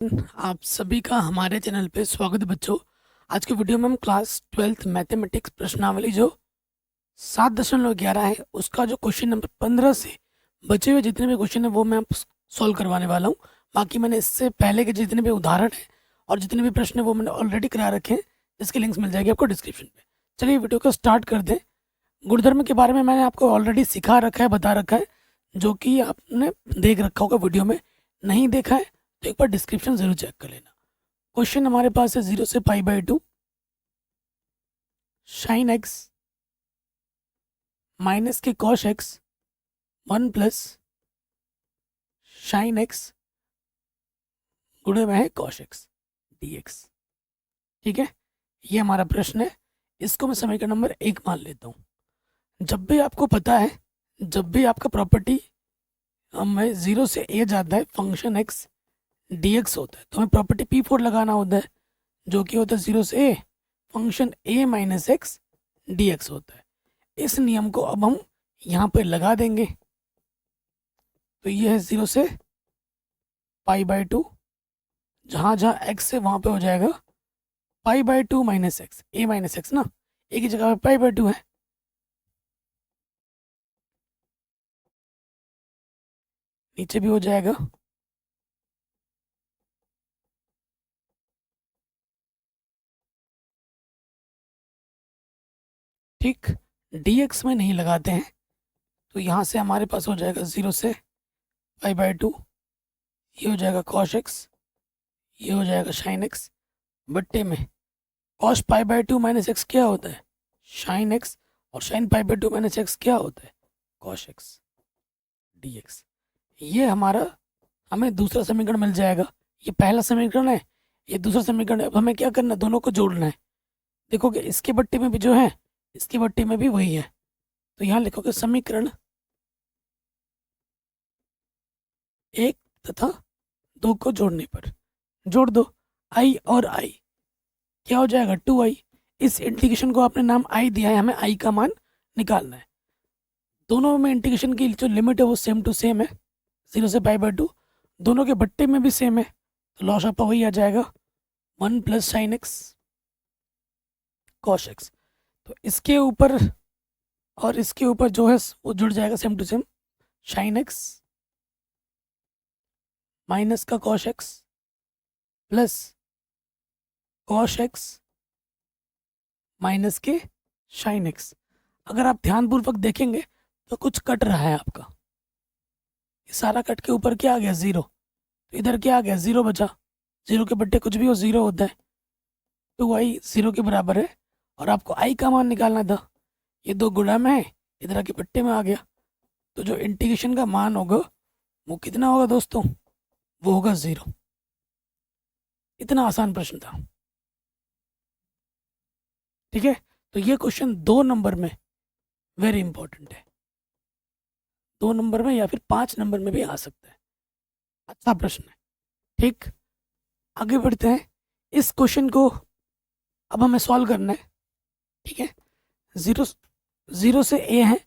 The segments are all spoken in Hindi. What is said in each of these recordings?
आप सभी का हमारे चैनल पे स्वागत है बच्चों। आज के वीडियो में हम क्लास 12th मैथमेटिक्स प्रश्नावली जो 7.11 है उसका जो क्वेश्चन नंबर 15 से बचे हुए जितने भी क्वेश्चन है वो मैं आप सॉल्व करवाने वाला हूँ। बाकी मैंने इससे पहले के जितने भी उदाहरण हैं और जितने भी प्रश्न है वो मैंने ऑलरेडी करा रखे हैं, जिसकी लिंक्स मिल जाएगी आपको डिस्क्रिप्शन पे। चलिए वीडियो को स्टार्ट कर दें। गुणधर्म के बारे में मैंने आपको ऑलरेडी सिखा रखा है, बता रखा है, जो कि आपने देख रखा होगा वीडियो में। नहीं देखा है तो एक बार डिस्क्रिप्शन जरूर चेक कर लेना। क्वेश्चन हमारे पास है 0 से π/2 साइन एक्स माइनस के cosh x 1 plus sine x गुणे में है कॉश एक्स dx। ठीक है, ये हमारा प्रश्न है। इसको मैं समीकरण नंबर 1 मान लेता हूँ। जब भी आपको पता है, जब भी आपका प्रॉपर्टी हमें 0 से a जाता है फंक्शन x dx होता है, तो हमें प्रॉपर्टी P4 लगाना होता है, जो कि होता है 0 से a function a minus X dx होता है। इस नियम को अब हम यहाँ पे लगा देंगे, तो ये है 0 से π/2, जहाँ जहाँ x है वहाँ पे हो जाएगा π/2 minus X, a minus X ना, एक ही जगह पे π/2 है। नीचे भी हो जाएगा ठीक। dx में नहीं लगाते हैं, तो यहाँ से हमारे पास हो जाएगा 0 से π/2, ये हो जाएगा cos x, ये हो जाएगा sin x बट्टे में cos π/2 माइनस एक्स क्या होता है sin x, और sin π/2 माइनस एक्स क्या होता है cos x dx। ये हमारा हमें दूसरा समीकरण मिल जाएगा। ये पहला समीकरण है, ये दूसरा समीकरण है। अब हमें क्या करना है, दोनों को जोड़ना है। देखोगे इसके बट्टे में भी जो है, इसके बट्टे में भी वही है, तो यहाँ लिखोगे समीकरण 1 तथा 2 को जोड़ने पर जोड़ दो i और i, क्या हो जाएगा 2i। इस इंटीग्रेशन को आपने नाम i दिया है, हमें i का मान निकालना है। दोनों में इंटीग्रेशन की जो लिमिट है वो सेम टू सेम है, 0 से π/2, दोनों के बट्टे में भी सेम है, तो लॉस आपका वही आ जाएगा 1 plus sine x cos x. तो इसके ऊपर और इसके ऊपर जो है वो जुड़ जाएगा same to same, sine X minus का cos X plus cos X minus के साइन एक्स। अगर आप ध्यानपूर्वक देखेंगे तो कुछ कट रहा है आपका, ये सारा कट के ऊपर क्या आ गया 0, तो इधर क्या आ गया 0 बचा। 0 के बट्टे कुछ भी हो 0 होता है, तो y 0 के बराबर है और आपको i का मान निकालना था। ये दो गुणा में है, इधर के बट्टे में आ गया, तो जो इंटीग्रेशन का मान होगा वो कितना होगा दोस्तों, वो होगा 0। इतना आसान प्रश्न था। ठीक है, तो ये क्वेश्चन 2 नंबर में वेरी इंपॉर्टेंट है, 2 नंबर में या फिर 5 नंबर में भी आ सकता है। अच्छा प्रश्न है। ठीक, आगे बढ़ते हैं। इस क्वेश्चन को अब हमें सॉल्व करना है। ठीक है, 0 0 से a है,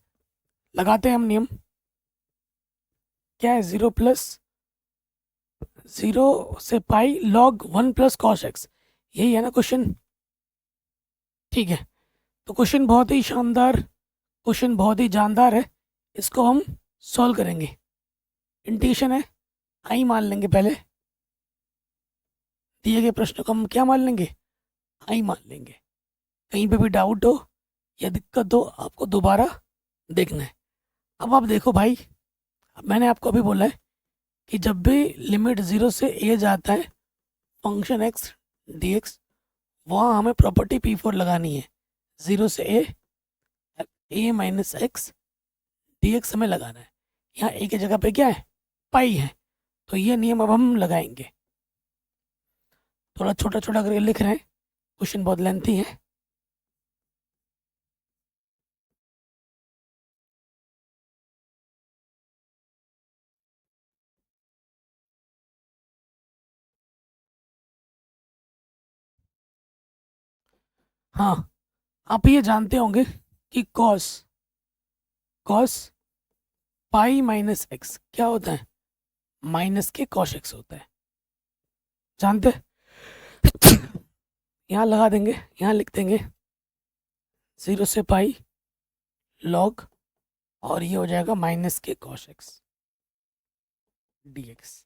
लगाते हैं हम नियम। क्या है 0 प्लस 0 से pi log 1 plus cos x, यही है ना क्वेश्चन। ठीक है, तो क्वेश्चन बहुत ही शानदार, क्वेश्चन बहुत ही जानदार है। इसको हम सॉल्व करेंगे। इंटीग्रेशन है, आई मान लेंगे पहले, दिए गए प्रश्न को हम क्या मान लेंगे, आई मान लेंगे। कहीं पे भी डाउट हो या दिक्कत हो आपको दोबारा देखना है। अब आप देखो भाई, मैंने आपको अभी बोला है कि जब भी लिमिट 0 से a जाता है फंक्शन x dx, वहाँ हमें प्रॉपर्टी P4 लगानी है। 0 से a माइनस एक्स dx हमें लगाना है। यहाँ a की जगह पे क्या है, पाई है, तो ये नियम अब हम लगाएंगे। थोड़ा छोटा छोटा करके लिख रहे हैं, क्वेश्चन बहुत लेंथी है। हाँ, आप ये जानते होंगे कि cos cos pi minus x क्या होता है, माइनस के कॉस एक्स होता है। जानते यहाँ लगा देंगे, यहाँ लिख देंगे 0 से पाई लॉग, और ये हो जाएगा माइनस के कॉस एक्स डी एक्स।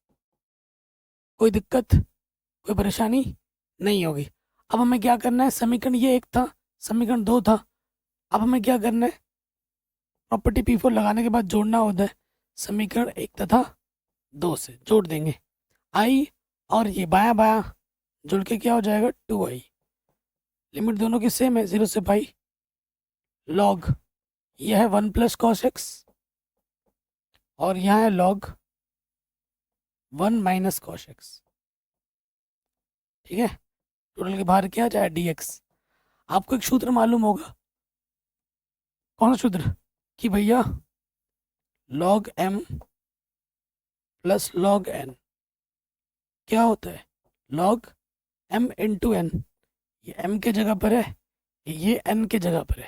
कोई दिक्कत, कोई परेशानी नहीं होगी। अब हमें क्या करना है, समीकरण ये एक था, समीकरण 2 था, अब हमें क्या करना है, प्रॉपर्टी P4 लगाने के बाद जोड़ना होता है समीकरण 1 तथा 2 से, जोड़ देंगे i, और ये बायां बायां जुड़ के क्या हो जाएगा 2i। लिमिट दोनों की सेम है, 0 से पाई लॉग, यह है 1 प्लस कॉस एक्स, और यहाँ है लॉग 1 माइनस कॉस एक्स। ठीक है, टोटल के बाहर क्या जाए dx। आपको एक सूत्र मालूम होगा, कौन सा सूत्र, कि भैया log m plus log n क्या होता है, log m इंटू n। ये m के जगह पर है, ये n के जगह पर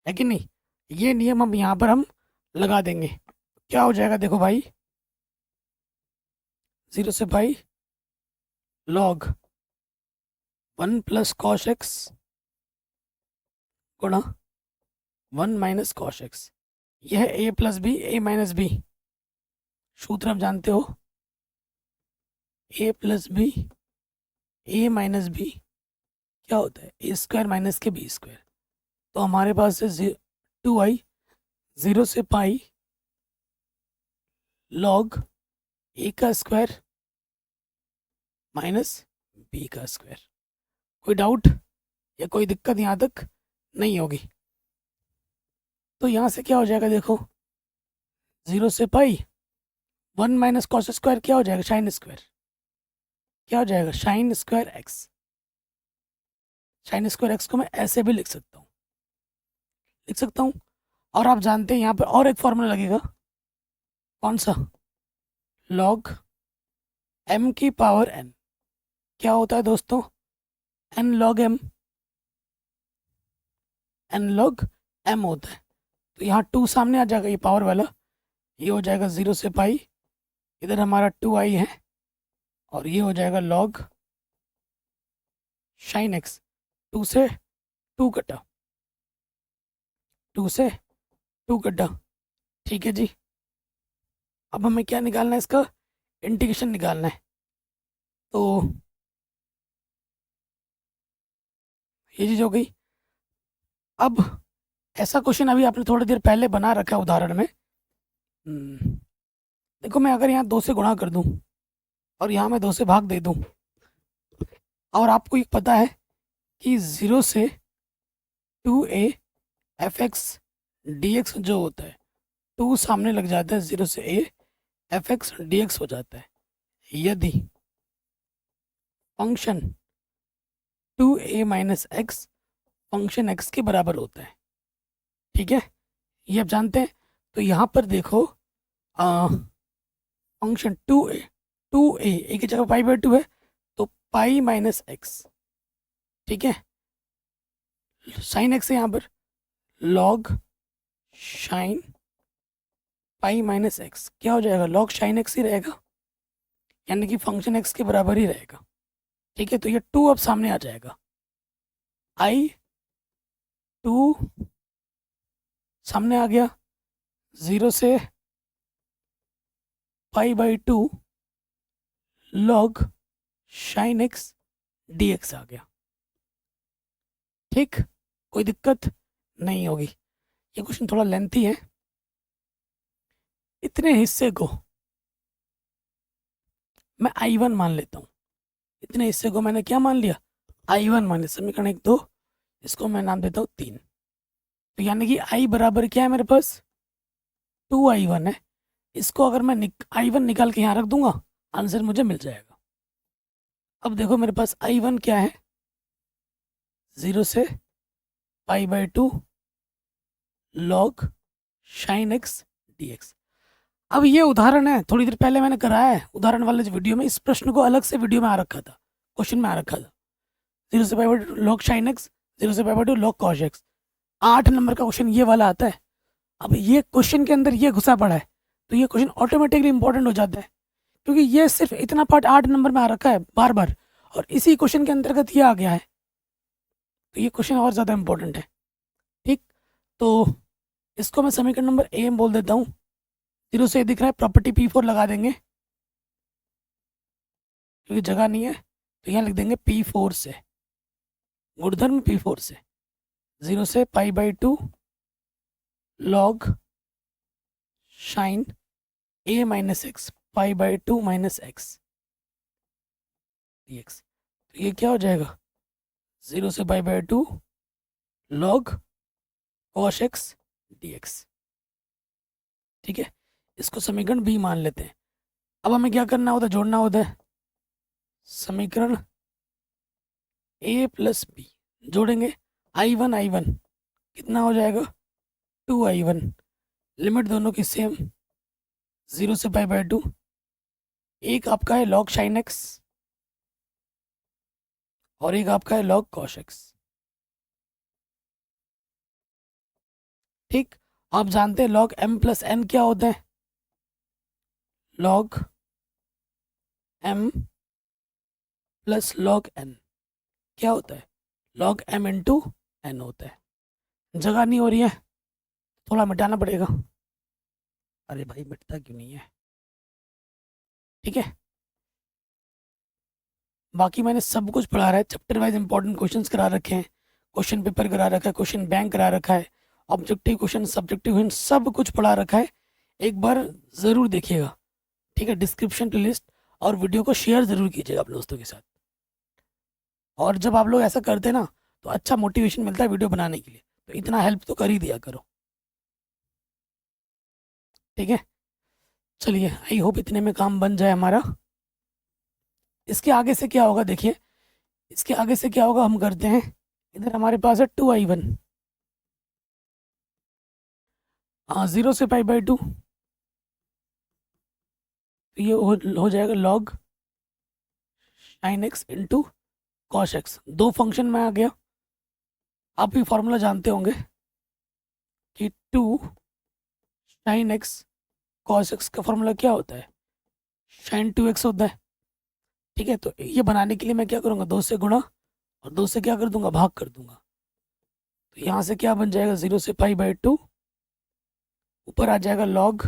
है कि नहीं। ये नियम हम यहाँ पर हम लगा देंगे, क्या हो जाएगा देखो भाई, 0 से pi log 1 plus cos x गुणा 1 माइनस कॉस एक्स। यह है a plus B, a minus B, सूत्र आप जानते हो, a plus B, a minus B क्या होता है, a स्क्वायर माइनस के b स्क्वायर। तो हमारे पास है 2i 0 से पाई लॉग a का स्क्वायर माइनस b का स्क्वायर। कोई डाउट या कोई दिक्कत यहाँ तक नहीं होगी। तो यहाँ से क्या हो जाएगा देखो, 0 से पाई 1 माइनस कॉस स्क्वायर क्या हो जाएगा, साइन स्क्वायर, क्या हो जाएगा sine square x. Sine square x को मैं ऐसे भी लिख सकता हूँ, और आप जानते हैं यहाँ पे और एक फॉर्मूला लगेगा, कौन सा, लॉग m की पावर n। क्या होता है दोस्तों, n log m, n log m होता है। तो यहाँ 2 सामने आ जाएगा, ये पावर वाला, ये हो जाएगा 0 से पाई, इधर हमारा 2i है, और ये हो जाएगा लॉग साइन एक्स, 2 से 2 कटा, 2 से 2 कटा। ठीक है जी, अब हमें क्या निकालना है, इसका इंटीग्रेशन निकालना है। तो ये चीज़ हो गई। अब ऐसा क्वेश्चन अभी आपने थोड़ी देर पहले बना रखा है उदाहरण में, देखो मैं अगर यहाँ 2 से गुणा कर दूँ और यहाँ मैं 2 से भाग दे दूँ, और आपको ये पता है कि 0 से 2a fx dx जो होता है, 2 सामने लग जाता है, 0 से a fx dx हो जाता है यदि function 2a minus x function x के बराबर होता है। ठीक है, ये आप जानते हैं। तो यहाँ पर देखो फंक्शन 2a a की जगह पाई बाई 2 है, तो पाई माइनस एक्स। ठीक है, साइन एक्स है यहाँ पर, log sine pi minus x क्या हो जाएगा, लॉग साइन एक्स ही रहेगा, यानी कि फंक्शन एक्स के बराबर ही रहेगा। ठीक है, तो ये 2 अब सामने आ जाएगा, i 2 सामने आ गया, 0 से pi by 2 log sine X D X आ गया। ठीक, कोई दिक्कत नहीं होगी। ये क्वेश्चन थोड़ा लेंथी है, इतने हिस्से को मैं I1 मान लेता हूँ, इतने हिस्से को मैंने क्या मान लिया, I1 मान लिया। समीकरण 1 2, इसको मैं नाम देता हूँ 3। तो यानी कि I बराबर क्या है मेरे पास, 2I1 है। इसको अगर मैं I1 निकाल के यहाँ रख दूंगा, आंसर मुझे मिल जाएगा। अब देखो मेरे पास I1 क्या है, 0 से pi by 2 log sine X D x. अब ये उदाहरण है, थोड़ी देर पहले मैंने कराया है उदाहरण वाले वीडियो में, इस प्रश्न को अलग से वीडियो में आ रखा था, क्वेश्चन में आ रखा था, 0 से pi by 2 log sine x, 0 से pi by 2 log cos x. 8 number का क्वेश्चन ये वाला आता है। अब ये क्वेश्चन के अंदर ये घुसा पड़ा है, तो ये क्वेश्चन ऑटोमेटिकली इंपॉर्टेंट हो जाता है क्योंकि ये सिर्फ इतना पार्ट 8 नंबर में आ रखा है बार बार, और इसी क्वेश्चन के अंतर्गत ये आ गया है, तो ये क्वेश्चन और ज़्यादा इंपॉर्टेंट है। ठीक, तो इसको मैं समीकरण नंबर ए बोल देता हूँ। 0 से दिख रहा है, प्रॉपर्टी P4 लगा देंगे क्योंकि जगह नहीं है, तो यहाँ लिख देंगे P4 से, गुणधर्म P4 से। 0 से π/2 log sine a minus X π/2 minus X dx। तो ये क्या हो जाएगा, 0 से π/2 log cos x dx। ठीक है, इसको समीकरण बी मान लेते हैं। अब हमें क्या करना होता है, जोड़ना होता है। समीकरण ए प्लस बी जोड़ेंगे, I1 कितना हो जाएगा, 2I1। लिमिट दोनों की सेम, 0 से π/2। एक आपका है log साइन एक्स और एक आपका है log cos x। ठीक, आप जानते हैं log m प्लस n क्या होता है, log m plus log n क्या होता है, log m इंटू n होता है। जगह नहीं हो रही है, थोड़ा मिटाना पड़ेगा। अरे भाई मिटता क्यों नहीं है, ठीक है। बाकी मैंने सब कुछ पढ़ा रहा है, चैप्टर वाइज इंपॉर्टेंट क्वेश्चंस करा रखे हैं, क्वेश्चन पेपर करा रखा है, क्वेश्चन बैंक करा रखा है, ऑब्जेक्टिव क्वेश्चन, सब्जेक्टिव क्वेश्चन, सब कुछ पढ़ा रखा है। एक बार ज़रूर देखिएगा, ठीक है। डिस्क्रिप्शन प्लेलिस्ट और वीडियो को शेयर ज़रूर कीजिएगा अपने दोस्तों के साथ। और जब आप लोग ऐसा करते हैं ना, तो अच्छा मोटिवेशन मिलता है वीडियो बनाने के लिए, तो इतना हेल्प तो कर ही दिया करो, ठीक है। चलिए, आई होप इतने में काम बन जाए हमारा। इसके आगे से क्या होगा देखिए, इसके आगे से क्या होगा हम करते हैं। इधर हमारे पास है 2I1, हाँ 0 से π/2, तो ये हो जाएगा log sine x into cos x. दो फंक्शन में आ गया। आप भी फॉर्मूला जानते होंगे कि 2 साइन एक्स कॉस एक्स का फॉर्मूला क्या होता है, साइन 2x होता है, ठीक है। तो ये बनाने के लिए मैं क्या करूँगा, 2 से गुणा और 2 से क्या कर दूंगा, भाग कर दूंगा। तो यहाँ से क्या बन जाएगा, 0 से π/2, ऊपर आ जाएगा log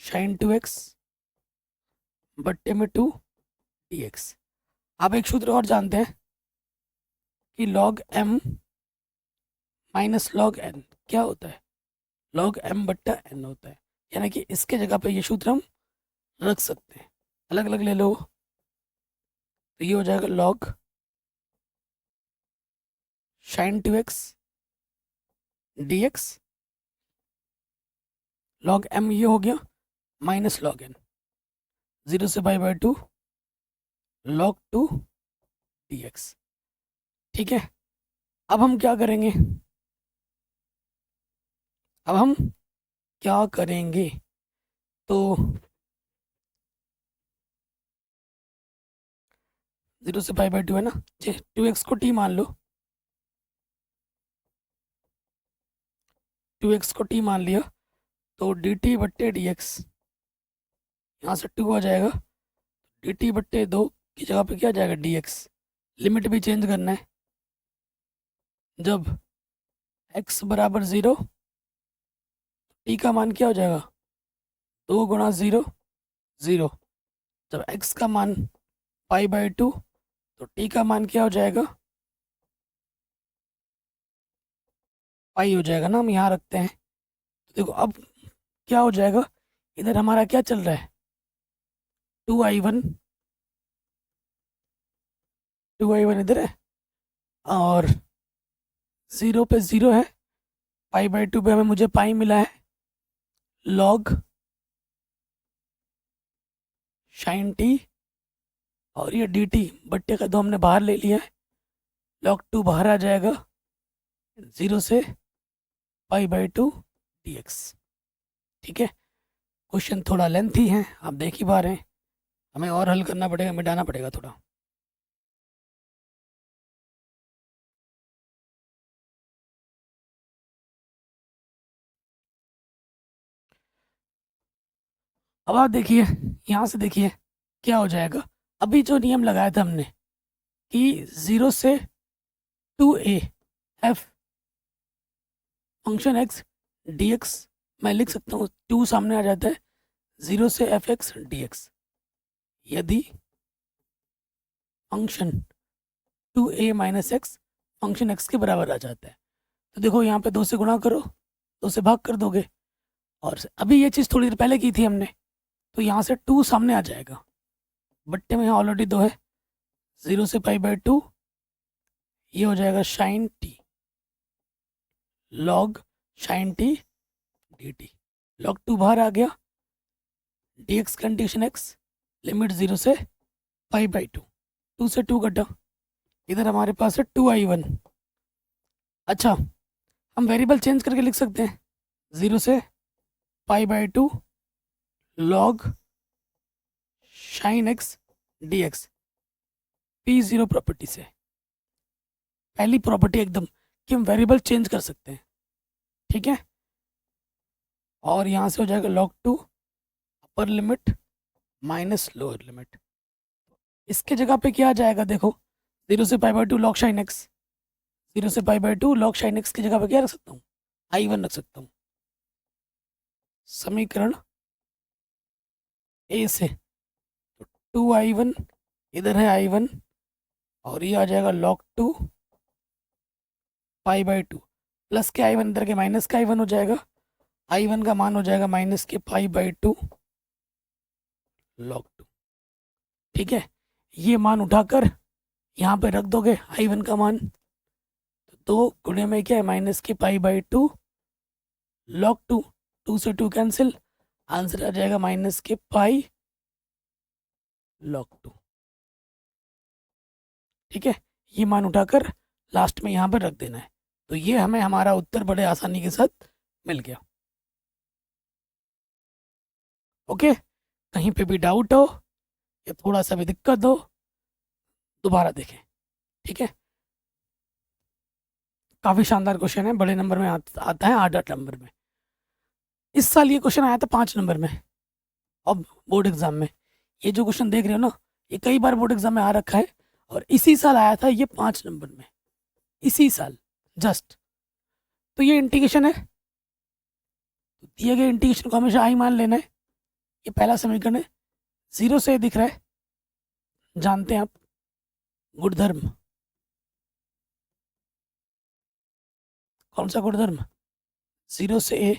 साइन 2x बट्टे में 2 dx। आप एक सूत्र और जानते हैं कि log m minus log n क्या होता है, log m बट्टा n होता है। यानी कि इसके जगह पे ये सूत्र हम रख सकते हैं, अलग अलग ले लो। तो ये हो जाएगा log sine 2x dx, log m ये हो गया माइनस log n, 0 से π/2 log 2 dx। ठीक है, अब हम क्या करेंगे, अब हम क्या करेंगे, तो 0 से π/2 है ना, 2x को t मान लो, 2x को t मान लिया, तो dt बट्टे dx, यहाँ से 2 आ जाएगा, dt बट्टे 2 की जगह पे क्या आ जाएगा, dx। लिमिट भी चेंज करना है, जब x बराबर 0, t का मान क्या हो जाएगा, 2 गुणा 0 0। जब x का मान π/2, तो t का मान क्या हो जाएगा, पाई हो जाएगा ना, हम यहाँ रखते हैं। तो देखो अब क्या हो जाएगा, इधर हमारा क्या चल रहा है, 2I1, 2I1 इधर है, और 0 पे 0 है, π/2 पे हमें मुझे पाई मिला है, log साइन t, और ये dt बट्टे का 2 हमने बाहर ले लिया है, log 2 बाहर आ जाएगा, 0 से π/2 dx। ठीक है, क्वेश्चन थोड़ा लेंथी है, आप देख ही पा रहे हैं, हमें और हल करना पड़ेगा, मिटाना पड़ेगा थोड़ा। अब आप देखिए, यहाँ से देखिए क्या हो जाएगा। अभी जो नियम लगाया था हमने कि 0 से 2a f function x dx, मैं लिख सकता हूँ 2 सामने आ जाता है, 0 से एफ एक्स डी एक्स। यदि function 2a minus x function x के बराबर आ जाता है, तो देखो यहाँ पे 2 से गुणा करो, 2 से भाग कर दोगे, और अभी ये चीज़ थोड़ी देर पहले की थी हमने, तो यहाँ से 2 सामने आ जाएगा, बट्टे में यहाँ ऑलरेडी 2 है, 0 से π/2, ये हो जाएगा sine t log sine t dt। Log 2 बाहर आ गया, dx कंडीशन x, लिमिट 0 से π/2, 2 से 2 कटा, इधर हमारे पास है 2i1। अच्छा, हम वेरिएबल चेंज करके लिख सकते हैं, 0 से π/2 log sine X D X, P0 property से। पहली प्रॉपर्टी एकदम कि हम वेरिएबल चेंज कर सकते हैं, ठीक है। और यहाँ से हो जाएगा log 2 upper limit minus lower limit. इसके जगह पे क्या आ जाएगा, देखो 0 से π/2 लॉग साइन एक्स, 0 से π/2 लॉग साइन एक्स की जगह पे क्या रख सकता हूँ, i1 रख सकता हूँ। समीकरण ए से तो 2i1, इधर है i1, और ये आ जाएगा log 2 π/2 प्लस के i1 इधर के माइनस का i1 हो जाएगा, i1 का मान हो जाएगा माइनस के π/2 log 2, ठीक है। ये मान उठाकर यहाँ पे रख दोगे i1 का मान, तो 2 गुणे में क्या है माइनस के π/2 log 2, 2 से 2 कैंसिल, आंसर आ जाएगा माइनस के पाई log 2, ठीक है। ये मान उठाकर लास्ट में यहाँ पर रख देना है, तो ये हमें हमारा उत्तर बड़े आसानी के साथ मिल गया। ओके, कहीं पे भी डाउट हो या थोड़ा सा भी दिक्कत हो, दोबारा देखें, ठीक है। काफ़ी शानदार क्वेश्चन है, बड़े नंबर में आता है, 8-8 नंबर में। इस साल ये क्वेश्चन आया था 5 नंबर में, अब बोर्ड एग्जाम में। ये जो क्वेश्चन देख रहे हो ना, ये कई बार बोर्ड एग्जाम में आ रखा है, और इसी साल आया था ये 5 नंबर में, इसी साल जस्ट। तो ये इंटीग्रेशन है, तो दिए गए इंटीग्रेशन को हमेशा आई मान लेना है। ये पहला समीकरण है, 0 से दिख रहा है, जानते हैं आप गुणधर्म, कौन सा गुणधर्म, 0 से ए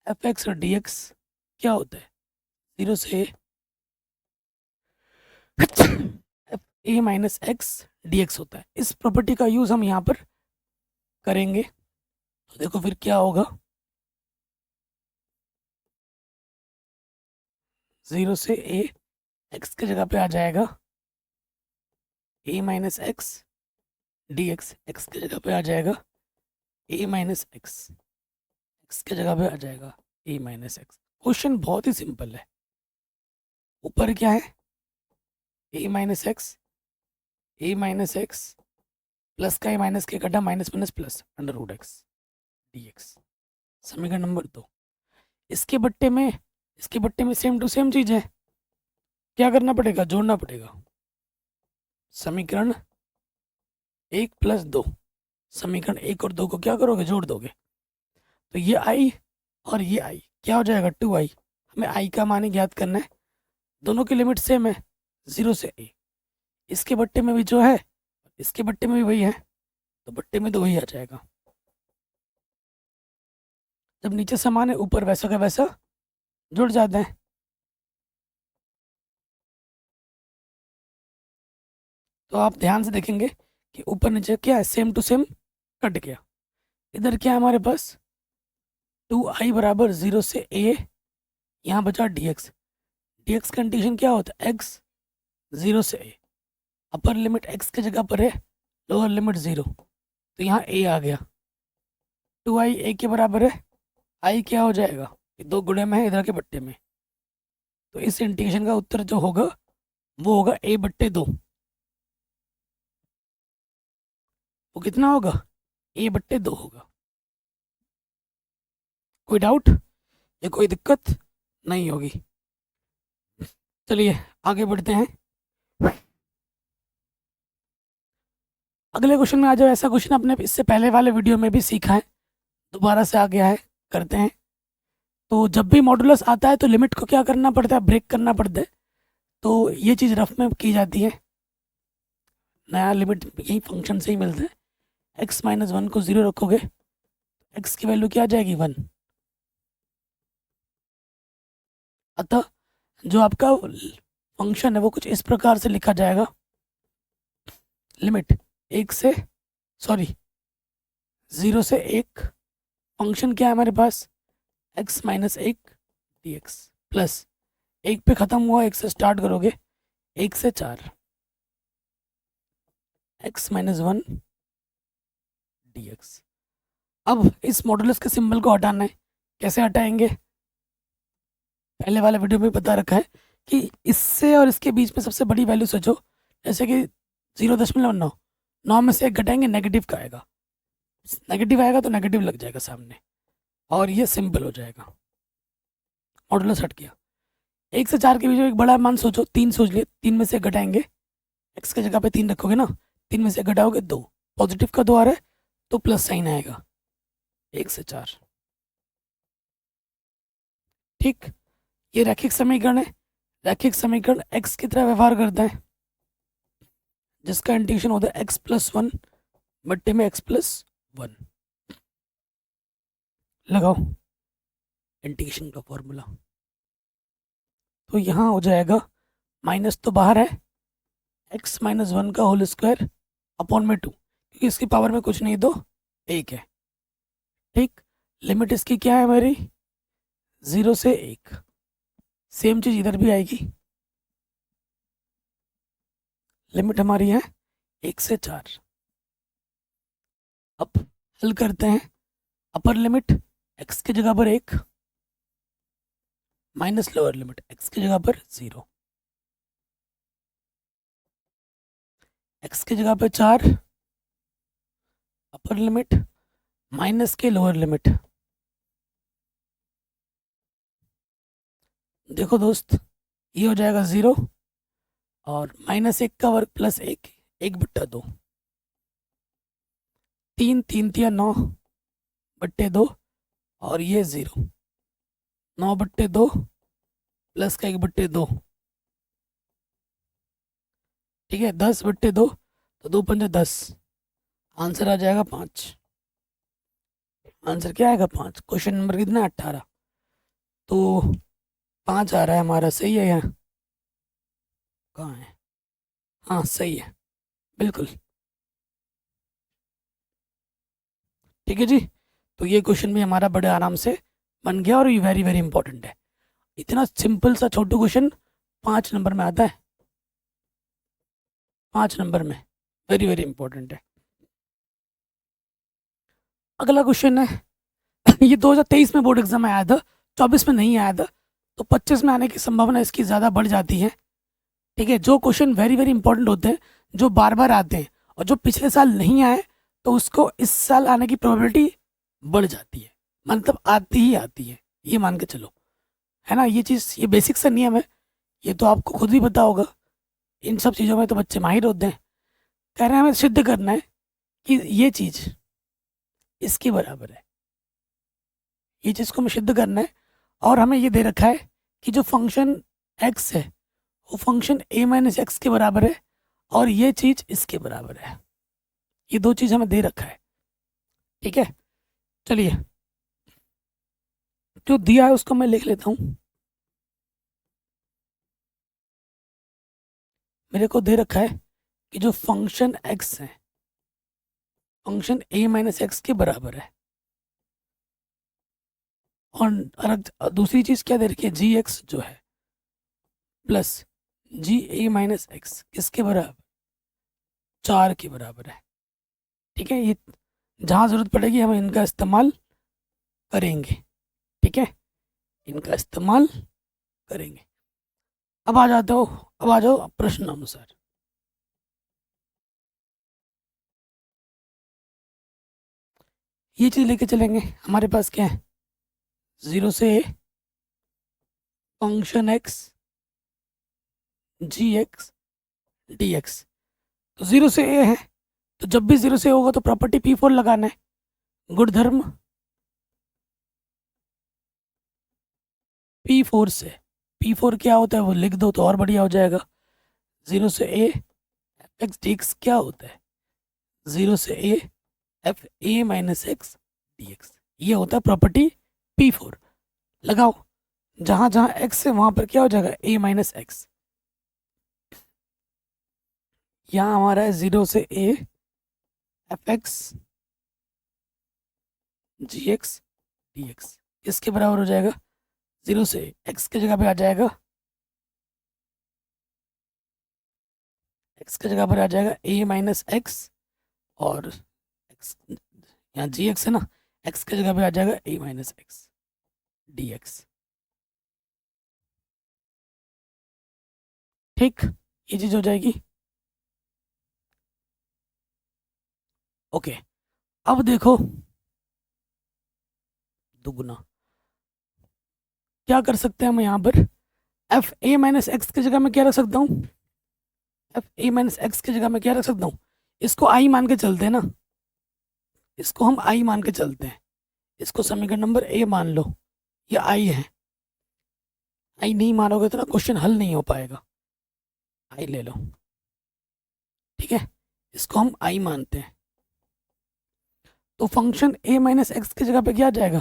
एफ एक्स और डी एक्स क्या होता है, 0 से F A minus X D x होता है। इस प्रॉपर्टी का यूज हम यहाँ पर करेंगे, तो देखो फिर क्या होगा, 0 से ए एक्स की जगह पे आ जाएगा A minus X D X, X की जगह पे आ जाएगा ए माइनस एक्स, एक्स की जगह पे आ जाएगा ए माइनस एक्स। क्वेश्चन बहुत ही सिंपल है, ऊपर क्या है A minus X, A minus X plus का ए माइनस के कटा minus minus plus under root X D X, समीकरण नंबर 2। इसके बट्टे में सेम टू सेम चीज है, क्या करना पड़ेगा, जोड़ना पड़ेगा। समीकरण 1 प्लस 2, समीकरण 1 और 2 को क्या करोगे, जोड़ दोगे, तो ये आई और ये आई क्या हो जाएगा 2i। हमें आई का मान ज्ञात करना है, दोनों की लिमिट सेम है 0 से a। इसके बट्टे में भी जो है, इसके बट्टे में भी वही है, तो बट्टे में तो वही आ जाएगा। जब नीचे समान है, ऊपर वैसा का वैसा जुड़ जाते हैं। तो आप ध्यान से देखेंगे कि ऊपर नीचे क्या है, सेम टू सेम कट गया। इधर क्या है हमारे पास, 2i बराबर 0 से a, यहाँ बचा dx, dx कंडीशन क्या होता है, x 0 से a, अपर लिमिट x की जगह पर है, लोअर लिमिट 0, तो यहाँ a आ गया, 2i a के बराबर है, i क्या हो जाएगा, ये 2 गुणे में है इधर के बट्टे में, तो इस इंटीग्रेशन का उत्तर जो होगा वो होगा a/2। वो कितना होगा, a/2 होगा। कोई डाउट या कोई दिक्कत, नहीं होगी। चलिए आगे बढ़ते हैं। अगले क्वेश्चन में आ जाओ। ऐसा क्वेश्चन अपने इससे पहले वाले वीडियो में भी सीखा है, दोबारा से आ गया है, करते हैं। तो जब भी मॉडुलस आता है तो लिमिट को क्या करना पड़ता है, ब्रेक करना पड़ता है। तो ये चीज़ रफ में की जाती है। नया लिमिट यही फंक्शन से ही मिलता है। x-1 को 0 रखोगे, x की वैल्यू क्या आ जाएगी 1। अतः जो आपका फंक्शन है वो कुछ इस प्रकार से लिखा जाएगा। लिमिट 0 से 1, फंक्शन क्या है हमारे पास, x-1 dx प्लस 1 पे ख़त्म हुआ, 1 से स्टार्ट करोगे, 1 से 4 x-1 dx। अब इस मॉडुलस के सिंबल को हटाना है। कैसे हटाएंगे, पहले वाले वीडियो में बता रखा है कि इससे और इसके बीच में सबसे बड़ी वैल्यू सोचो। जैसे कि 0.9, 9 में से 1 घटाएंगे, नेगेटिव का आएगा। नेगेटिव आएगा तो नेगेटिव लग जाएगा सामने और ये सिंपल हो जाएगा। मॉडुलस हट गया। 1 से 4 के बीच में एक बड़ा मान सोचो, 3 सोच लिए। 3 में से 1 घटाएंगे, x की जगह पे 3 रखोगे ना, 3 में से 1 घटाओगे 2, पॉजिटिव का 2 आ रहा है तो प्लस साइन आएगा 1 से 4। ठीक, ये रैखिक समीकरण है। रैखिक समीकरण x की तरह व्यवहार करता है, जिसका इंटीग्रेशन होता है x+1 बट्टे में x+1। लगाओ इंटीग्रेशन का फॉर्मूला। तो यहाँ हो जाएगा, माइनस तो बाहर है, x-1 का होल स्क्वायर अपॉन में 2, क्योंकि इसकी पावर में कुछ नहीं तो 1 है। ठीक, लिमिट इसकी क्या है हमारी, 0 से 1। सेम चीज़ इधर भी आएगी। लिमिट हमारी है 1 से 4। अब हल करते हैं। अपर लिमिट x की जगह पर 1 माइनस लोअर लिमिट x की जगह पर 0, x की जगह पर 4 अपर लिमिट माइनस के लोअर लिमिट। देखो दोस्त, ये हो जाएगा 0 और -1 का वर्ग प्लस 1, 1/2, 3 3 तिया 9 बट्टे 2 और ये 0, 9/2 प्लस का 1/2। ठीक है, 10/2 तो 2 पंजे 10, आंसर आ जाएगा 5। आंसर क्या आएगा 5। क्वेश्चन नंबर कितना, 18। तो 5 आ रहा है हमारा, सही है। यहाँ कहाँ है, हाँ सही है, बिल्कुल ठीक है जी। तो ये क्वेश्चन भी हमारा बड़े आराम से बन गया और ये वेरी वेरी इंपॉर्टेंट है। इतना सिंपल सा छोटू क्वेश्चन 5 नंबर में आता है, 5 नंबर में, वेरी वेरी इंपॉर्टेंट है। अगला क्वेश्चन है ये 2023 में बोर्ड एग्जाम में आया था, 24 में नहीं आया था, तो 25 में आने की संभावना इसकी ज़्यादा बढ़ जाती है। ठीक है, जो क्वेश्चन वेरी वेरी इंपॉर्टेंट होते हैं, जो बार बार आते हैं और जो पिछले साल नहीं आए, तो उसको इस साल आने की प्रोबेबिलिटी बढ़ जाती है, मतलब आती ही आती है, ये मान के चलो, है ना। ये चीज़, ये बेसिक सा नियम है, ये तो आपको खुद ही पता होगा। इन सब चीज़ों में तो बच्चे माहिर होते हैं। कह रहे हैं हमें सिद्ध करना है कि ये चीज़ इसके बराबर है, ये चीज़ को हमें सिद्ध करना है। और हमें ये दे रखा है कि जो फंक्शन x है वो फंक्शन a-x के बराबर है और ये चीज़ इसके बराबर है। ये दो चीज़ हमें दे रखा है। ठीक है, चलिए जो दिया है उसको मैं लिख लेता हूँ। मेरे को दे रखा है कि जो फंक्शन x है फंक्शन a-x के बराबर है। और दूसरी चीज़ क्या दे रखी है, g(x) जो है प्लस g(a-x) किसके बराबर, 4 के बराबर है। ठीक है, ये जहाँ ज़रूरत पड़ेगी हम इनका इस्तेमाल करेंगे। ठीक है, इनका इस्तेमाल करेंगे। अब आ जाते हो, अब आ जाओ प्रश्न अनुसार। ये चीज़ लेके चलेंगे। हमारे पास क्या है, 0 से function x G X D X. तो 0 से ए है, तो जब भी 0 से होगा तो प्रॉपर्टी P4 लगाना है, गुणधर्म P4 से। P4 क्या होता है वो लिख दो तो और बढ़िया हो जाएगा। 0 से A F X D x क्या होता है, 0 से A F A minus X D x, ये होता है प्रॉपर्टी P4। लगाओ, जहां जहां एक्स है वहां पर क्या हो जाएगा, ए माइनस एक्स। यहाँ हमारा है 0 से A F X G X D X, इसके बराबर हो जाएगा 0 से एक्स की जगह पे आ जाएगा, एक्स की जगह पर आ जाएगा ए माइनस एक्स, और एक्स यहाँ जी एक्स है ना, एक्स की जगह पे आ जाएगा A minus X D x. ठीक, ये चीज हो जाएगी। ओके, अब देखो दुगुना क्या कर सकते हैं हम यहाँ पर, एफ ए माइनस एक्स की जगह में क्या रख सकता हूँ, एफ ए माइनस एक्स की जगह में क्या रख सकता हूँ, इसको आई मान के चलते हैं ना, इसको हम आई मान के चलते हैं, इसको समीकरण नंबर ए मान लो, ये आई है। आई नहीं मानोगे तो ना क्वेश्चन हल नहीं हो पाएगा, आई ले लो, ठीक है, इसको हम आई मानते हैं। तो फंक्शन ए माइनस एक्स की जगह पे क्या आ जाएगा,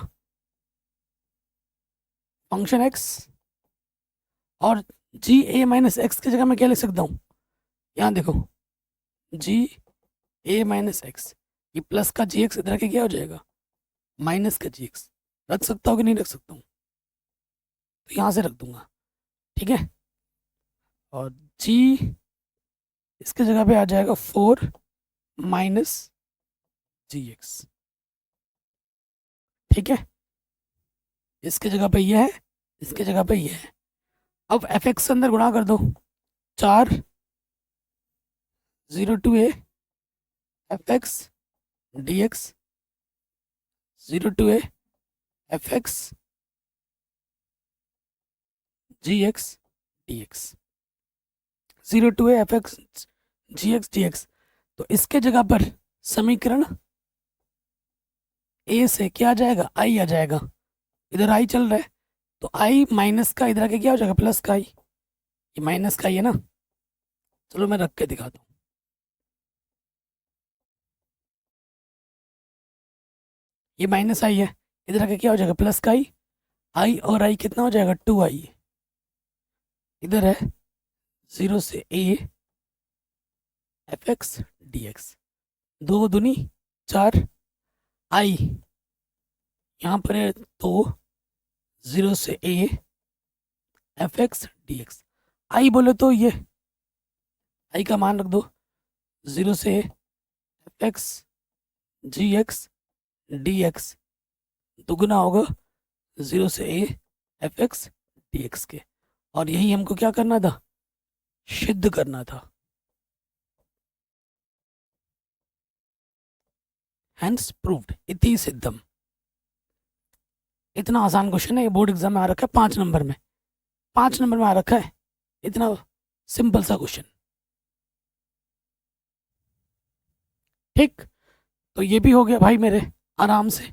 फंक्शन एक्स, और जी ए माइनस एक्स की जगह मैं क्या लिख सकता हूँ, यहाँ देखो जी ए माइनस एक्स, ये प्लस का जी एक्स इधर के क्या हो जाएगा, माइनस का जी एक्स। रख सकता हूँ कि नहीं रख सकता हूँ, तो यहाँ से रख दूंगा, ठीक है। और जी इसके जगह पे आ जाएगा 4 माइनस जी एक्स, ठीक है, इसके जगह पे ये है, इसके जगह पे ये है। अब एफ एक्स अंदर गुणा कर दो, 4 0 to A F X D X, 0 to A F X G X D X, 0 to A F X G X D X. तो इसके जगह पर समीकरण ए से क्या आ जाएगा, आई आ जाएगा, इधर आई चल रहा है, तो आई माइनस का इधर आके क्या हो जाएगा, प्लस का आई, ये माइनस का आई है ना, चलो मैं रख के दिखाता हूँ। ये माइनस आई है, इधर आके क्या हो जाएगा, प्लस का आई और आई कितना हो जाएगा, 2 आई। इधर है 0 से A F X D x, 2 दूनी 4 आई, यहाँ पर है तो 0 से A F X D X. I बोले तो ये आई का मान रख दो, 0 से F X G X D x दुगना होगा 0 से A F X D x के, और यही हमको क्या करना था, सिद्ध करना था। हैंस प्रूव्ड, इति सिद्धम। इतना आसान क्वेश्चन है, ये बोर्ड एग्जाम में आ रखा है 5 नंबर में, 5 नंबर में आ रखा है, इतना सिंपल सा क्वेश्चन। ठीक, तो ये भी हो गया भाई मेरे, आराम से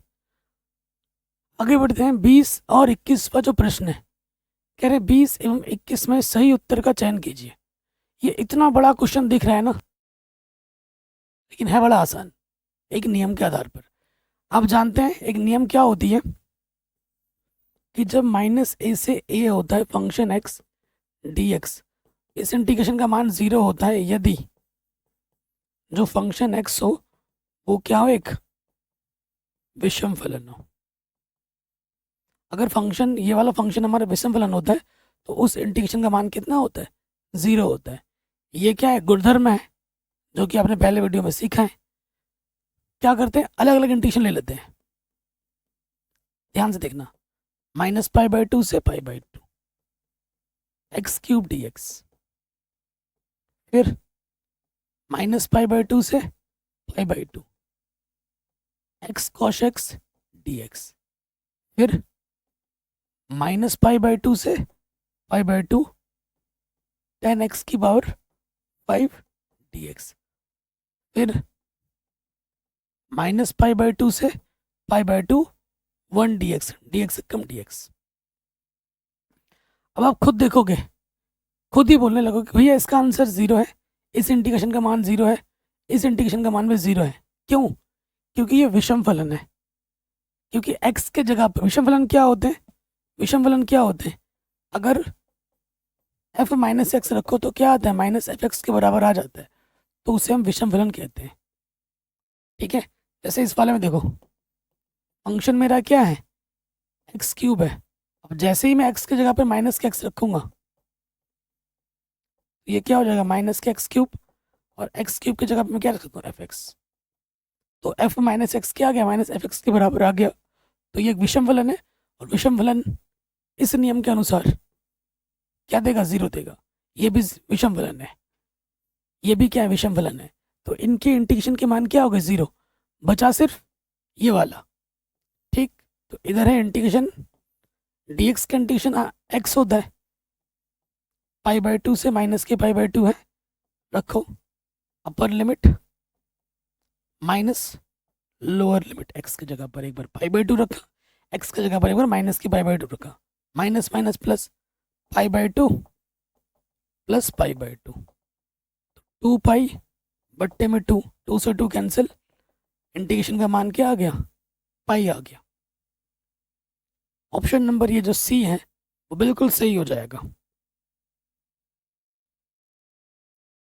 आगे बढ़ते हैं। 20 और 21वां जो प्रश्न है, कह रहे 20 एवं 21 में सही उत्तर का चयन कीजिए। ये इतना बड़ा क्वेश्चन दिख रहा है ना, लेकिन है बड़ा आसान, एक नियम के आधार पर। आप जानते हैं एक नियम क्या होती है, कि जब माइनस ए से ए होता है फंक्शन एक्स डी एक्स, इस इंटीग्रेशन का मान 0 होता है यदि जो फंक्शन एक्स हो वो क्या हो, एक विषम फलन हो। अगर फंक्शन ये वाला फंक्शन हमारा विषम फलन होता है तो उस इंटीग्रेशन का मान कितना होता है, 0 होता है। ये क्या है, गुणधर्म है, जो कि आपने पहले वीडियो में सीखा है। क्या करते हैं, अलग अलग इंटीग्रेशन ले लेते हैं, ध्यान से देखना, -π/2 से π/2 x³ dx, फिर -π/2 से π/2 x cos x dx, फिर -π/2 से पाई/2 10x की पावर 5 dx। फिर -पाई/2 से पाई/2 1 dx, dx से कम dx। अब आप खुद देखोगे, खुद ही बोलने लगोगे भैया इसका आंसर 0 है, इस इंटीग्रेशन का मान 0 है, इस इंटीग्रेशन का मान भी 0 है। क्यों? क्योंकि ये विषम फलन है। क्योंकि x के जगह पर विषम फलन क्या होते हैं? विषम फलन क्या होते हैं? अगर f माइनस एक्स रखो तो क्या आता है? -f(x) के बराबर आ जाता है, तो उसे हम विषम फलन कहते हैं। ठीक है, जैसे इस वाले में देखो, फंक्शन मेरा क्या है? x³ है। अब जैसे ही मैं x की जगह पे -x रखूंगा, ये क्या हो जाएगा? -x³, और x³ की जगह पे मैं क्या रख सकता हूँ? fx। तो f माइनस एक्स क्या आ गया? -f(x) के बराबर आ गया। तो ये एक विषम फलन है, और विषम फलन इस नियम के अनुसार क्या देगा? 0 देगा। ये भी विषम फलन है, ये भी क्या है? विषम फलन है। तो इनके इंटीग्रेशन के मान क्या हो गए? 0। बचा सिर्फ ये वाला। ठीक, तो इधर है इंटीग्रेशन, dx का इंटीग्रेशन x होता है, पाई/2 से माइनस के पाई/2 है। रखो upper limit minus lower limit, x की जगह पर एक बार पाई/2 रखा, x की जगह पर एक बार माइनस की पाई/2 रखा, माइनस माइनस प्लस, पाई/2 प्लस पाई/2, 2 पाई बट्टे में 2, 2 से 2 कैंसिल, इंटीग्रेशन का मान क्या आ गया? पाई आ गया। ऑप्शन नंबर ये जो सी है वो बिल्कुल सही हो जाएगा।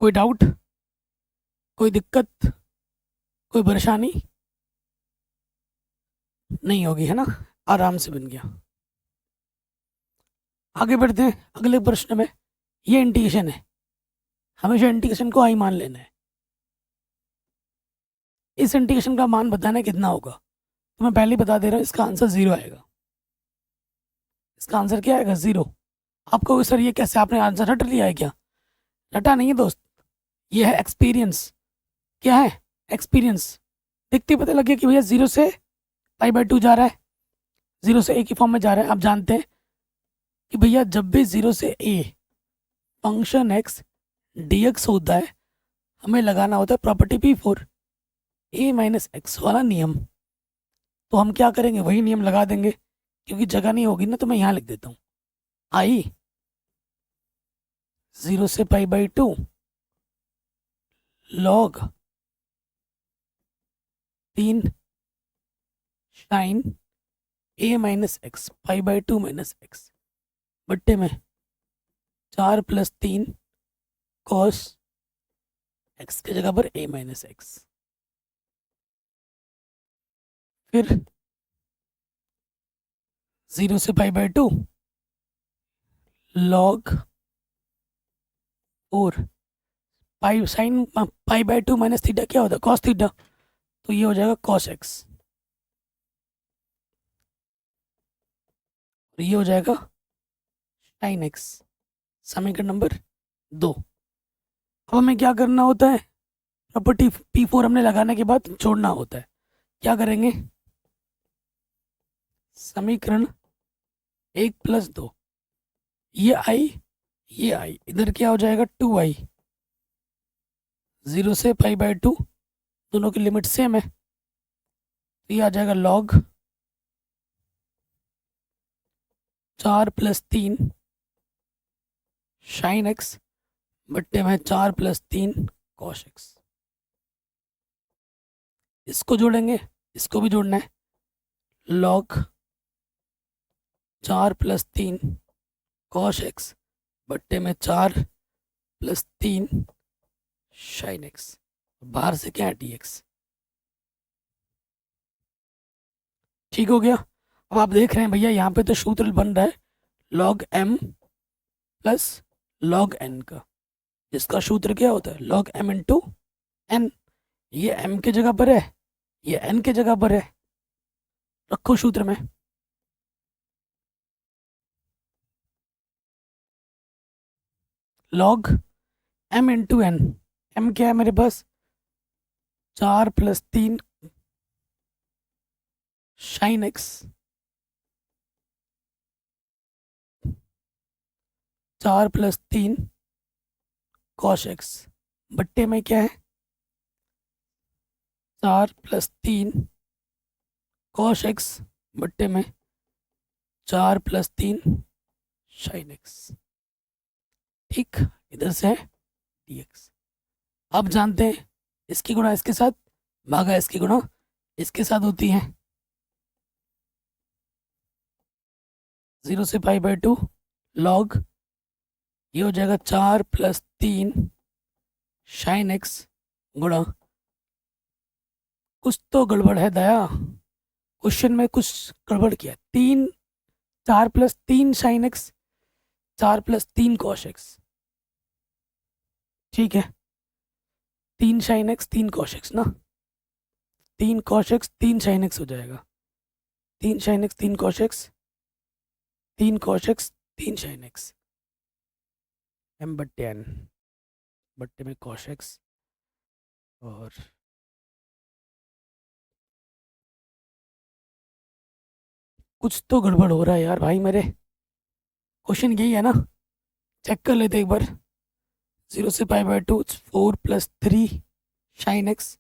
कोई डाउट, कोई दिक्कत, कोई परेशानी नहीं होगी, है ना? आराम से बन गया। आगे बढ़ते हैं अगले प्रश्न में। ये इंटीग्रेशन है, हमेशा इंटीग्रेशन को आई मान लेना है। इस इंटीग्रेशन का मान बताना कितना होगा, तो मैं पहले ही बता दे रहा हूँ, इसका आंसर 0 आएगा। इसका आंसर क्या आएगा? 0। आपको सर ये कैसे, आपने आंसर रट लिया है क्या? रटा नहीं है दोस्त, ये है एक्सपीरियंस। क्या है? एक्सपीरियंस। देखते ही पता लग गया कि भैया 0 से पाई/2 जा रहा है, 0 से a की फॉर्म में जा रहा है। आप जानते हैं कि भैया जब भी 0 से a फंक्शन x dx होता है, हमें लगाना होता है property P4, a minus x वाला नियम। तो हम क्या करेंगे? वही नियम लगा देंगे, क्योंकि जगह नहीं होगी ना, तो मैं यहाँ लिख देता हूँ, आई 0 से पाई/2 log 3 sine a minus X, पाई/2 माइनस एक्स, बट्टे में 4 + 3 कॉस x की जगह पर a माइनस एक्स। फिर 0 से पाई/2 log 4 पाई साइन पाई/2 माइनस थीटा क्या होता है? Cos theta. तो ये हो जाएगा कॉस एक्स, और ये हो जाएगा साइन एक्स। समीकरण नंबर 2। अब हमें क्या करना होता है? प्रॉपर्टी P4 हमने लगाने के बाद छोड़ना होता है। क्या करेंगे? समीकरण 1 + 2, ये आई इधर क्या हो जाएगा? 2i। 0 से पाई/2 दोनों की लिमिट सेम है, तो ये आ जाएगा log 4 + 3 साइन एक्स, बट्टे में 4 + 3 कॉस एक्स। इसको जोड़ेंगे, इसको भी जोड़ना है, log 4 + 3 कॉस एक्स, बट्टे में 4 + 3 साइन एक्स, बाहर से क्या है? dx। ठीक हो गया। अब आप देख रहे हैं भैया यहाँ पे तो सूत्र बन रहा है log m + log n का। इसका सूत्र क्या होता है? log m × n। ये m के जगह पर है, ये n के जगह पर है। रखो सूत्र में, log m × n। m क्या है मेरे पास? 4 + 3 साइन एक्स, 4+3 cos x बट्टे में क्या है 4+3 cos x बट्टे में 4+3 sin x। ठीक, इधर से है dx। अब जानते हैं इसकी गुणा इसके साथ भागा इसकी गुणा इसके साथ होती है 0 से π/2 log ये हो जाएगा 4+3 sin x गुणा कुछ तो गड़बड़ है दया, क्वेश्चन में कुछ गड़बड़ किया। 4+3 sin x 4+3 cos x, ठीक है 3 sin x 3 cos x ना, 3 cos x 3 sin x हो जाएगा, 3 sin x 3 cos x 3 cos x 3 sin x m/n बट्टे में cos x और कुछ तो गड़बड़ हो रहा है यार भाई मेरे। क्वेश्चन यही है ना, चेक कर लेते एक बार। 0 से π/2 4+3 sin x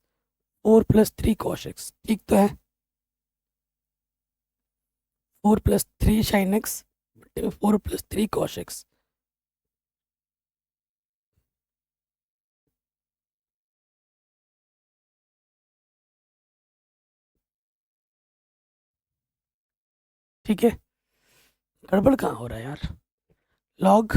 4+3 cos x, ठीक तो है 4+3 sin x 4+3 cos x। ठीक है, गड़बड़ कहाँ हो रहा है यार। लॉग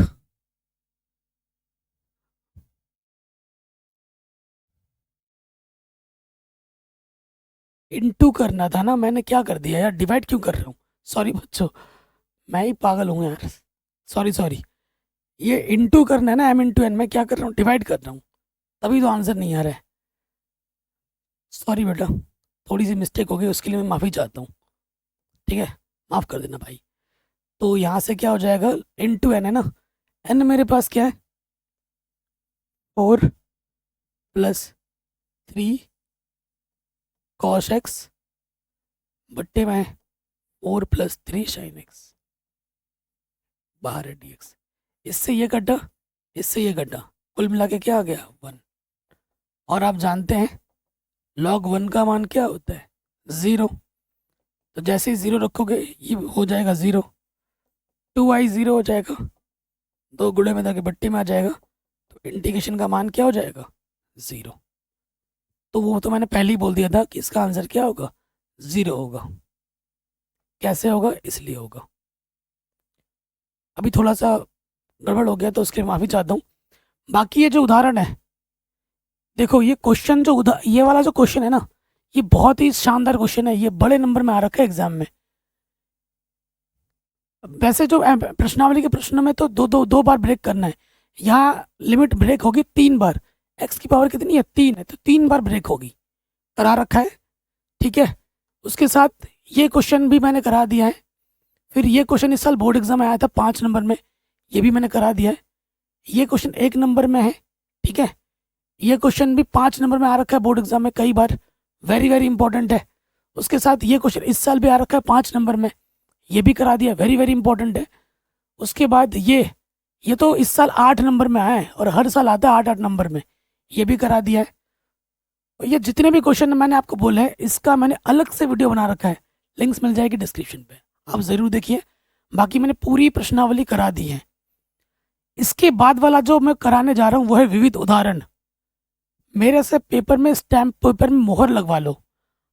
इनटू करना था ना, मैंने क्या कर दिया यार, डिवाइड क्यों कर रहा हूँ। सॉरी बच्चों, मैं ही पागल हूँ यार, सॉरी। ये इनटू करना है ना, m/n, मैं क्या कर रहा हूँ डिवाइड कर रहा हूँ, तभी तो आंसर नहीं आ रहा है। सॉरी बेटा, थोड़ी सी मिस्टेक हो गई, उसके लिए मैं माफ़ी चाहता हूँ, ठीक है माफ़ कर देना भाई। तो यहाँ से क्या हो जाएगा n है ना, n मेरे पास क्या है 4+3 cos x बट्टे में 4+3 sin x, बाहर है dx। इससे ये कटा, इससे ये कटा, कुल मिला के क्या आ गया 1। और आप जानते हैं log 1 का मान क्या होता है 0, तो जैसे ही 0 रखोगे ये हो जाएगा 0, 2i 0 हो जाएगा, 2 गुणे में जाके बट्टे में आ जाएगा, तो इंटीग्रेशन का मान क्या हो जाएगा 0। तो वो तो मैंने पहले ही बोल दिया था कि इसका आंसर क्या होगा 0 होगा। कैसे होगा, इसलिए होगा। अभी थोड़ा सा गड़बड़ हो गया तो उसके लिए माफ़ी चाहता हूँ। बाकी ये जो उदाहरण है, देखो ये क्वेश्चन जो ये वाला जो क्वेश्चन है ना, ये बहुत ही शानदार क्वेश्चन है, ये बड़े नंबर में आ रखा है एग्जाम में। वैसे जो प्रश्नावली के प्रश्नों में तो दो बार ब्रेक करना है, यहाँ लिमिट ब्रेक होगी 3 बार। x की पावर कितनी है 3 है, तो 3 बार ब्रेक होगी, करा रखा है, ठीक है। उसके साथ ये क्वेश्चन भी मैंने करा दिया है। फिर ये क्वेश्चन इस साल बोर्ड एग्जाम में आया था 5 नंबर में, ये भी मैंने करा दिया है। ये क्वेश्चन 1 नंबर में है, ठीक है। ये क्वेश्चन भी 5 नंबर में आ रखा है बोर्ड एग्जाम में कई बार, वेरी वेरी इंपॉर्टेंट है। उसके साथ ये क्वेश्चन इस साल भी आ रखा है 5 नंबर में, ये भी करा दिया, वेरी वेरी इंपॉर्टेंट है। उसके बाद ये तो इस साल 8 नंबर में आया है और हर साल आता है 8-8 नंबर में, ये भी करा दिया है। और ये जितने भी क्वेश्चन मैंने आपको बोले हैं, इसका मैंने अलग से वीडियो बना रखा है, लिंक्स मिल जाएगी डिस्क्रिप्शन पे, आप ज़रूर देखिए। बाकी मैंने पूरी प्रश्नावली करा दी है। इसके बाद वाला जो मैं कराने जा रहा हूँ वो है विविध उदाहरण। मेरे से पेपर में स्टैम्प पेपर में मोहर लगवा लो,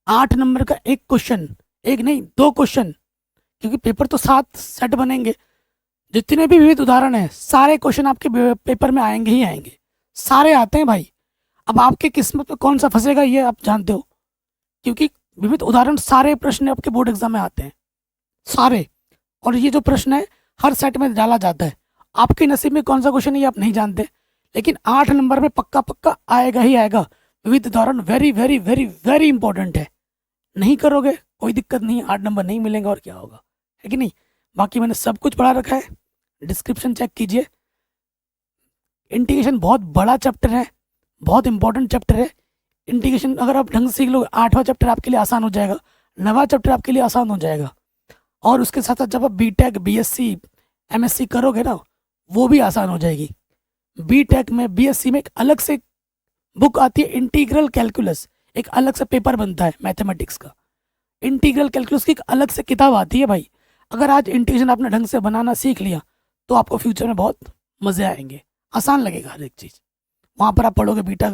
8 नंबर का एक क्वेश्चन, एक नहीं 2 क्वेश्चन, क्योंकि पेपर तो 7 सेट बनेंगे। जितने भी विविध उदाहरण हैं सारे क्वेश्चन आपके पेपर में आएंगे ही आएंगे, सारे आते हैं भाई। अब आपके किस्मत में कौन सा फंसेगा ये आप जानते हो, क्योंकि विविध उदाहरण सारे प्रश्न आपके बोर्ड एग्जाम में आते हैं सारे। और ये जो प्रश्न है हर सेट में डाला जाता है, आपके नसीब में कौन सा क्वेश्चन है ये आप नहीं जानते, लेकिन 8 नंबर में पक्का पक्का आएगा ही आएगा। विविध उदाहरण very very very very important है, नहीं करोगे कोई दिक्कत नहीं, 8 नंबर नहीं मिलेंगे और क्या होगा, है कि नहीं। बाकी मैंने सब कुछ पढ़ा रखा है, डिस्क्रिप्शन चेक कीजिए। इंटीग्रेशन बहुत बड़ा चैप्टर है, बहुत इंपॉर्टेंट चैप्टर है। इंटीग्रेशन अगर आप ढंग से सीख लो, 8वां चैप्टर आपके लिए आसान हो जाएगा, 9वां चैप्टर आपके लिए आसान हो जाएगा। और उसके साथ साथ जब आप बीटेक बीएससी एमएससी करोगे ना, वो भी आसान हो जाएगी। बीटेक में, बीएससी में एक अलग से बुक आती है इंटीग्रल कैलकुलस, एक अलग से पेपर बनता है मैथमेटिक्स का। इंटीग्रल कैलकुलस की एक अलग से किताब आती है भाई। अगर आज इंटीग्रेशन आपने ढंग से बनाना सीख लिया तो आपको फ्यूचर में बहुत मज़े आएंगे, आसान लगेगा हर एक चीज़। वहाँ पर आप पढ़ोगे बीटा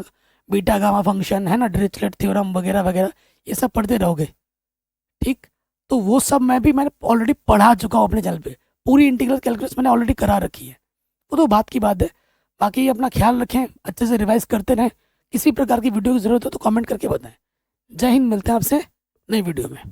बीटा गामा फंक्शन है ना, डिरिचलेट थ्योरम वगैरह वगैरह, ये सब पढ़ते रहोगे। ठीक, तो वो सब मैंने ऑलरेडी पढ़ा चुका हूँ अपने चैनल पे। पूरी इंटीग्रल कैलकुलस मैंने ऑलरेडी करा रखी है। वो तो बात की बात है। बाकी अपना ख्याल रखें, अच्छे से रिवाइज करते रहें। किसी प्रकार की वीडियो की ज़रूरत हो तो कमेंट करके बताएं। जय हिंद, मिलते हैं आपसे नई वीडियो में।